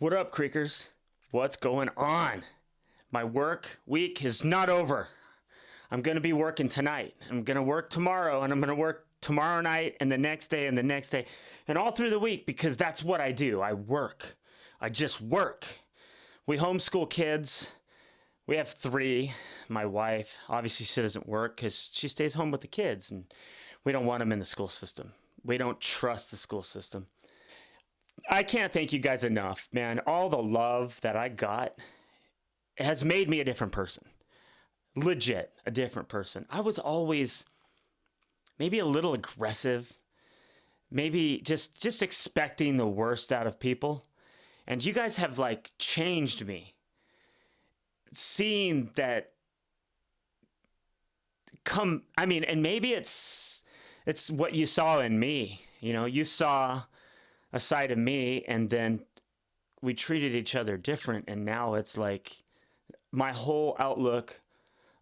What up, Creekers? What's going on? My work week is not over. I'm going to be working tonight. I'm going to work tomorrow, and I'm going to work tomorrow night and the next day and the next day and all through the week, because that's what I do. I work. I just work. We homeschool kids. We have 3. My wife, obviously, she doesn't work because she stays home with the kids, and we don't want them in the school system. We don't trust the school system. I can't thank you guys enough, man. All the love that I got has made me a different person. Legit, a different person. I was always maybe a little aggressive, maybe just expecting the worst out of people. And you guys have like changed me. Seeing that and maybe it's what you saw in me. You know, you saw a side of me, and then we treated each other different, and now it's like my whole outlook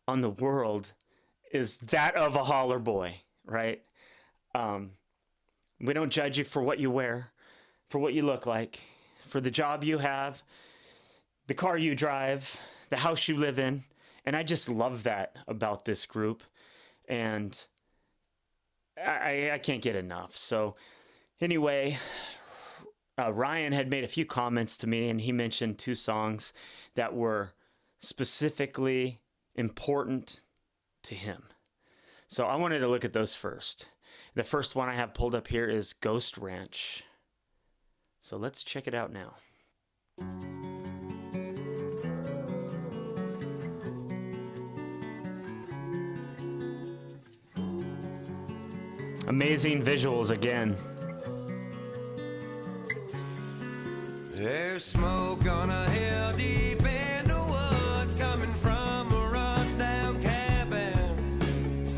on the world is that of a holler boy, right? We don't judge you for what you wear, for what you look like, for the job you have, the car you drive, the house you live in, and I just love that about this group, and I can't get enough. So anyway, Ryan had made a few comments to me, and he mentioned 2 songs that were specifically important to him. So I wanted to look at those first. The first one I have pulled up here is Ghostranch. So let's check it out now. Amazing visuals again. There's smoke on a hill deep in the woods, coming from a run-down cabin.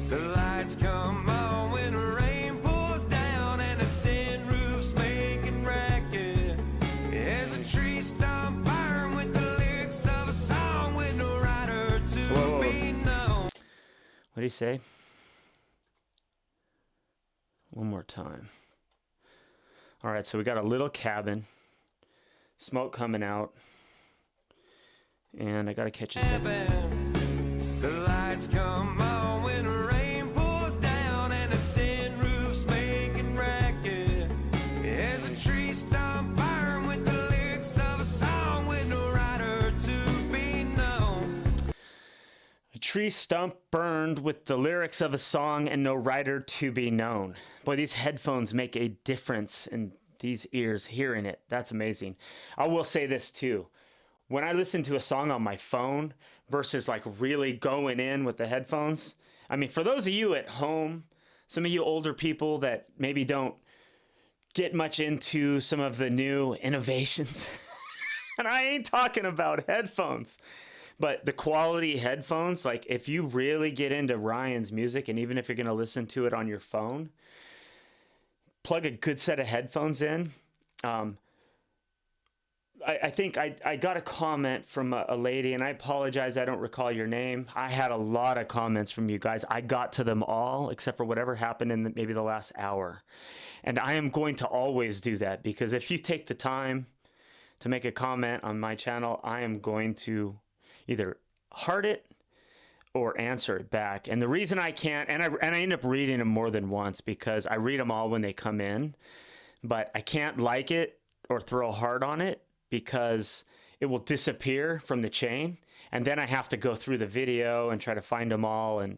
The lights come on when the rain pours down, and the tin roof's making racket. There's a tree stump burn with the lyrics of a song with no writer to be known. What did he say? One more time. All right, so we got a little cabin. Smoke coming out, and I gotta catch his next one. The lights come on when the rain pours down, and the tin roof's making racket. There's a tree stump burn with the lyrics of a song with no writer to be known. A tree stump burned with the lyrics of a song and no writer to be known. Boy, these headphones make a difference in these ears hearing it. That's amazing. I will say this too. When I listen to a song on my phone versus like really going in with the headphones, I mean, for those of you at home, some of you older people that maybe don't get much into some of the new innovations, and I ain't talking about headphones, but the quality headphones, like if you really get into Ryan's music, and even if you're going to listen to it on your phone, plug a good set of headphones in. I think I got a comment from a lady, and I apologize, I don't recall your name. I had a lot of comments from you guys. I got to them all, except for whatever happened in maybe the last hour. And I am going to always do that, because if you take the time to make a comment on my channel, I am going to either heart it or answer it back. And the reason I can't, and I end up reading them more than once, because I read them all when they come in, but I can't like it or throw a heart on it because it will disappear from the chain, and then I have to go through the video and try to find them all, and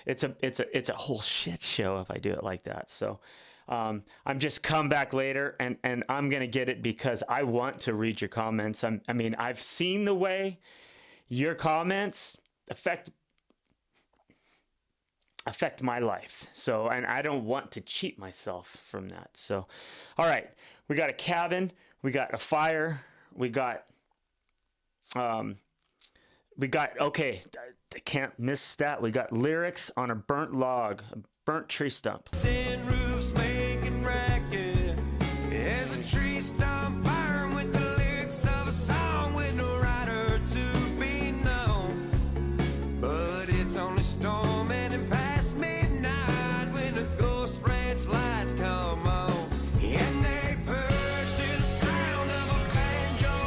it's a whole shit show if I do it like that. So I'm just come back later, and I'm gonna get it because I want to read your comments. I mean, I've seen the way your comments affect my life. So, and I don't want to cheat myself from that. So, all right, we got a cabin, we got a fire, we got, okay, I can't miss that. We got lyrics on a burnt log, a burnt tree stump. Tin roof's making racket. There's a tree stump burn with the lyrics of a song with no writer to be known. But it's only storming and past midnight when the ghost ranch lights come on. And they purge to the sound of a banjo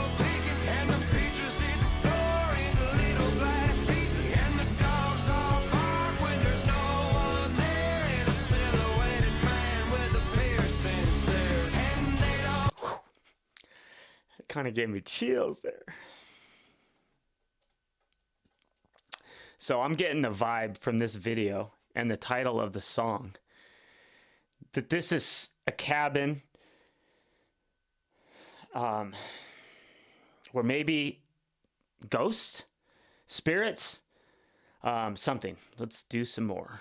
kind of gave me chills there. So I'm getting the vibe from this video and the title of the song that this is a cabin where maybe ghosts, spirits, something. Let's do some more.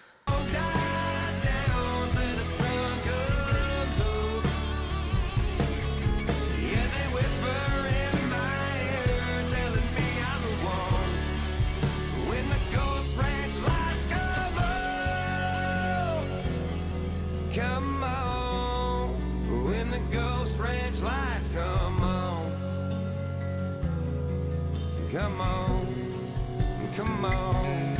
Come on, when the Ghost Ranch lights come on. Come on, come on.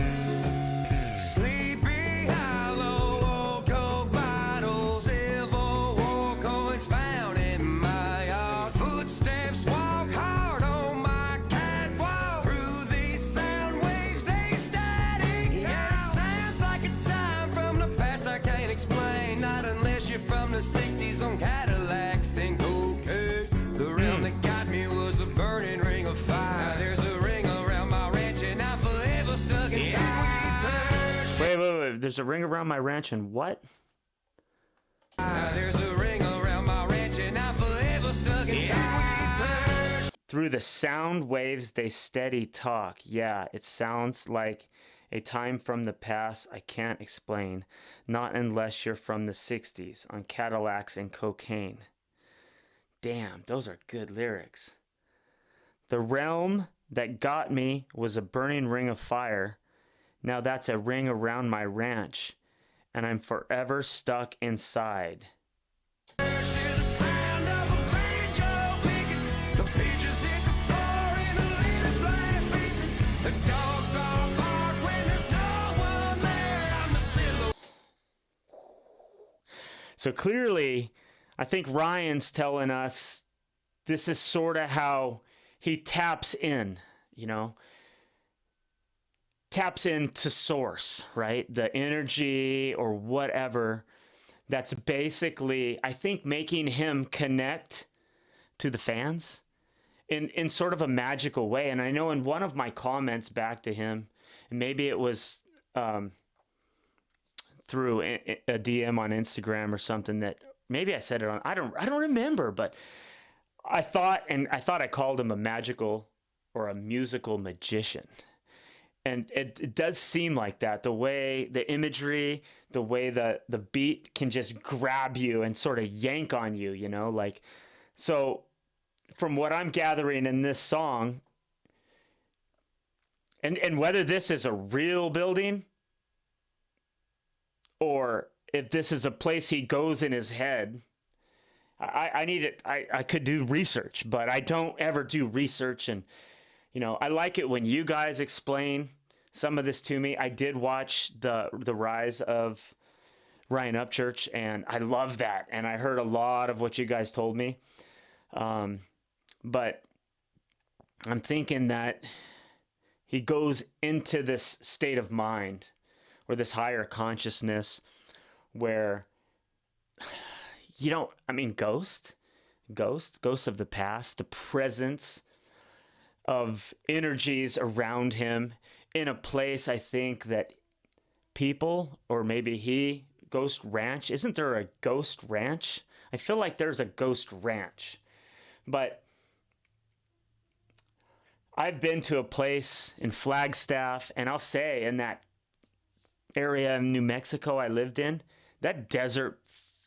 Sleepy Hollow, old Coke bottles, Civil War coins found in my yard. Footsteps walk hard on my catwalk. Through these sound waves, they static. Yeah, it sounds like a time from the past I can't explain. Not unless you're from the 60s on Cadillacs and cocaine. The realm that got me was a burning ring of fire. Now there's a ring around my ranch and I'm forever stuck inside. Wait. There's a ring around my ranch and what? Now there's a ring around my ranch and I'm forever stuck inside. Through the sound waves, they steady talk. Yeah, it sounds like a time from the past I can't explain. Not unless you're from the 60s on Cadillacs and cocaine. Damn, those are good lyrics. The realm that got me was a burning ring of fire. Now that's a ring around my ranch, and I'm forever stuck inside. So clearly, I think Ryan's telling us this is sort of how he taps in, taps into source, right? The energy or whatever that's basically, I think, making him connect to the fans in sort of a magical way. And I know in one of my comments back to him, and maybe it was through a DM on Instagram or something, that maybe I said it on, I don't remember, but I thought I called him a magical or a musical magician. And it does seem like that, the way the imagery, the way the beat can just grab you and sort of yank on you, like, so from what I'm gathering in this song, and whether this is a real building or if this is a place he goes in his head, I need it. I could do research, but I don't ever do research. And, I like it when you guys explain some of this to me. I did watch the rise of Ryan Upchurch, and I love that. And I heard a lot of what you guys told me. But I'm thinking that he goes into this state of mind or this higher consciousness where, ghosts of the past, the presence of energies around him in a place, I think that people, or maybe Ghost Ranch, isn't there a Ghost Ranch? I feel like there's a Ghost Ranch, but I've been to a place in Flagstaff, and I'll say in that area in New Mexico I lived in, that desert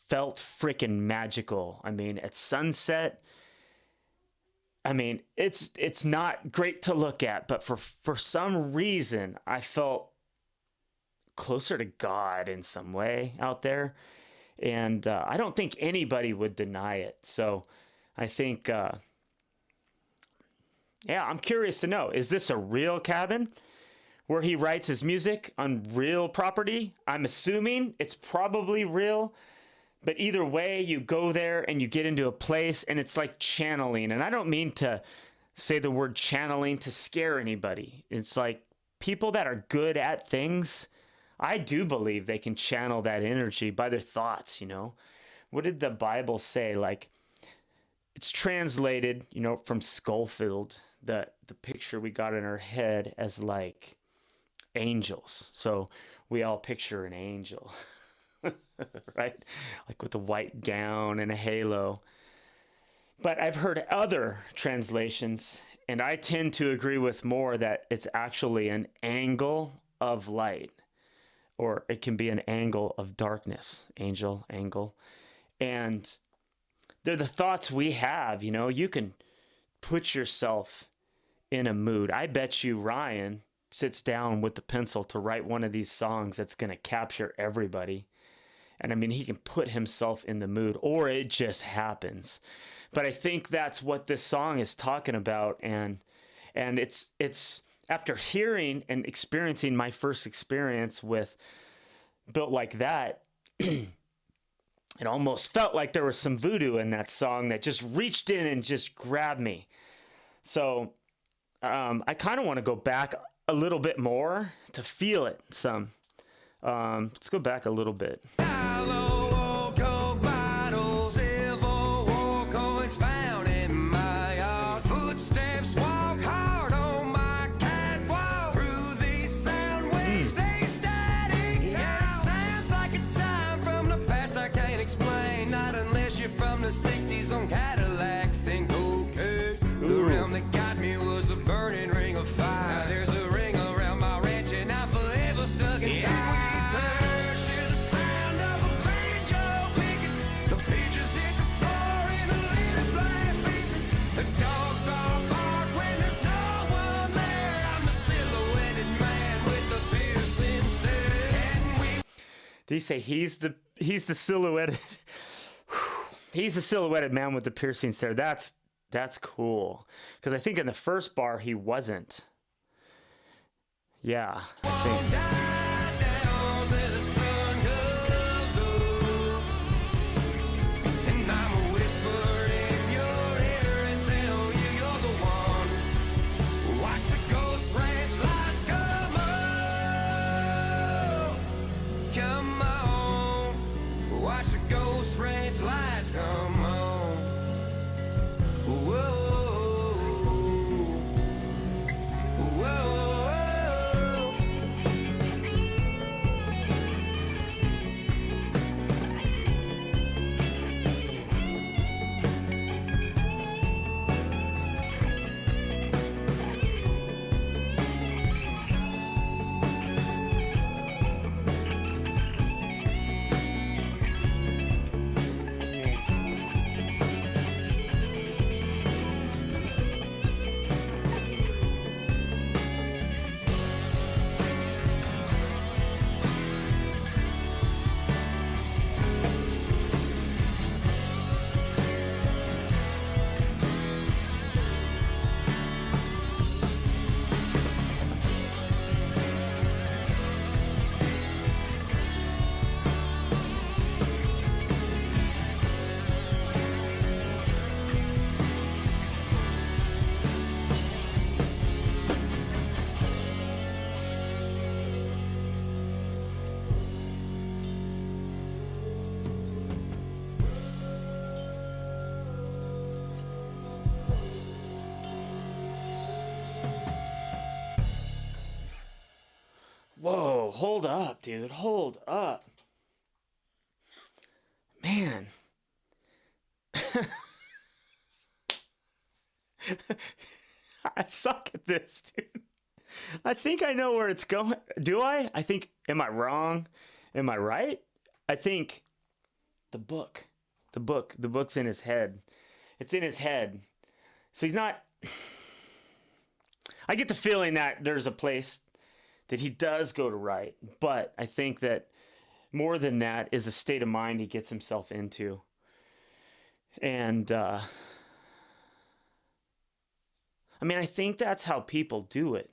felt freaking magical. At sunset, it's not great to look at, but for some reason I felt closer to God in some way out there. And I don't think anybody would deny it. So I think, I'm curious to know, is this a real cabin where he writes his music on real property? I'm assuming it's probably real. But either way, you go there and you get into a place and it's like channeling. And I don't mean to say the word channeling to scare anybody. It's like people that are good at things, I do believe they can channel that energy by their thoughts, What did the Bible say? Like, it's translated, from Schofield, the picture we got in our head as like angels. So we all picture an angel, right? Like with a white gown and a halo. But I've heard other translations, and I tend to agree with more that it's actually an angle of light, or it can be an angle of darkness, angel, angle. And they're the thoughts we have, you can put yourself in a mood. I bet you Ryan sits down with the pencil to write one of these songs that's going to capture everybody. And I mean, he can put himself in the mood, or it just happens. But I think that's what this song is talking about. And it's after hearing and experiencing my first experience with Built Like That, it almost felt like there was some voodoo in that song that just reached in and just grabbed me. So I kind of want to go back a little bit more to feel it some. Let's go back a little bit. From the 60s on Cadillacs and cocaine. The realm that got me was a burning ring of fire. Now there's a ring around my ranch and I'm forever stuck inside. We hear the sound of a banjo picking. The pigeons hit the floor in the little blast pieces. The dogs all bark when there's no one there. I'm the silhouetted man with the piercing stare. And we... Did he say he's the silhouetted? He's a silhouetted man with the piercing stare. That's cool. Because I think in the first bar he wasn't. Yeah. I think. Whoa, hold up, dude. Hold up. Man. I suck at this, dude. I think I know where it's going. Do I? Am I wrong? Am I right? I think the book's in his head. It's in his head. So he's not, I get the feeling that there's a place that he does go to write, but I think that more than that is a state of mind he gets himself into. And, I think that's how people do it.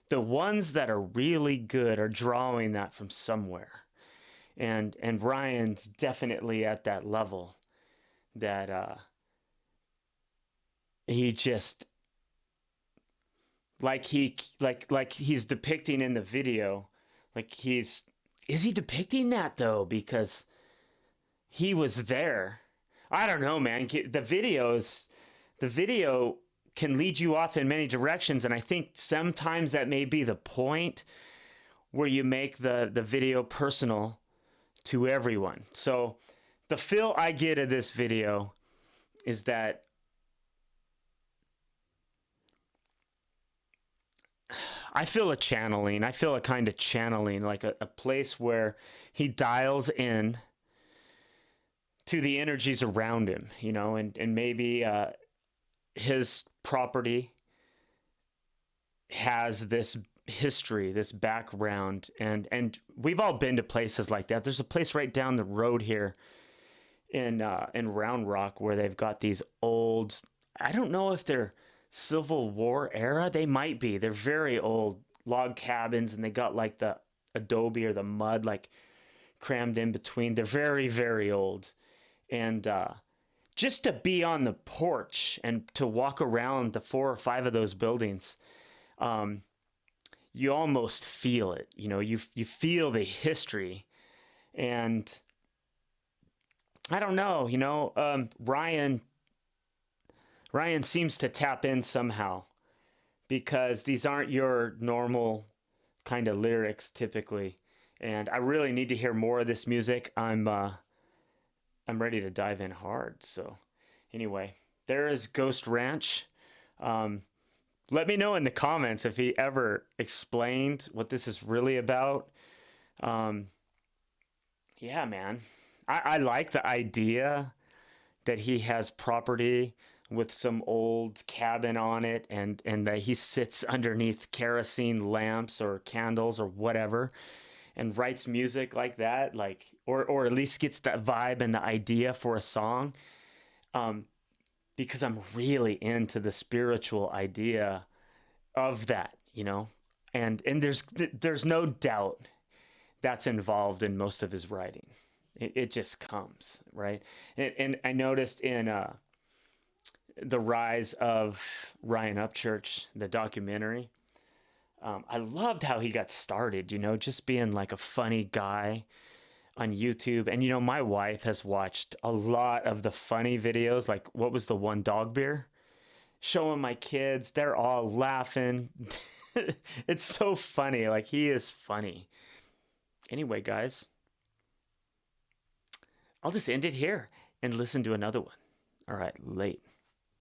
The ones that are really good are drawing that from somewhere. And Ryan's definitely at that level that, he just, like he's depicting in the video, is he depicting that though? Because he was there. I don't know, man. The video can lead you off in many directions, and I think sometimes that may be the point where you make the video personal to everyone. So the feel I get of this video is that I feel a channeling. I feel a kind of channeling, like a place where he dials in to the energies around him, you know, and maybe his property has this history, this background, and we've all been to places like that. There's a place right down the road here in Round Rock where they've got these old, I don't know if they're Civil War era. They might be. They're very old log cabins, and they got like the adobe or the mud like crammed in between. They're very, very old. And just to be on the porch and to walk around the 4 or 5 of those buildings, you almost feel it. You know, you feel the history. And I don't know, you know, Ryan seems to tap in somehow, because these aren't your normal kind of lyrics typically. And I really need to hear more of this music. I'm ready to dive in hard. So anyway, there is Ghost Ranch. Let me know in the comments if he ever explained what this is really about. Yeah, man. I like the idea that he has property with some old cabin on it, and that he sits underneath kerosene lamps or candles or whatever and writes music like that, like, or at least gets that vibe and the idea for a song. Because I'm really into the spiritual idea of that, you know, and there's no doubt that's involved in most of his writing. It just comes, right? And I noticed in the rise of Ryan Upchurch, the documentary, I loved how he got started, you know, just being like a funny guy on YouTube. And, you know, my wife has watched a lot of the funny videos, like what was the one, dog beer? Showing my kids, they're all laughing. It's so funny. Like, he is funny. Anyway, guys, I'll just end it here and listen to another one. All right, late.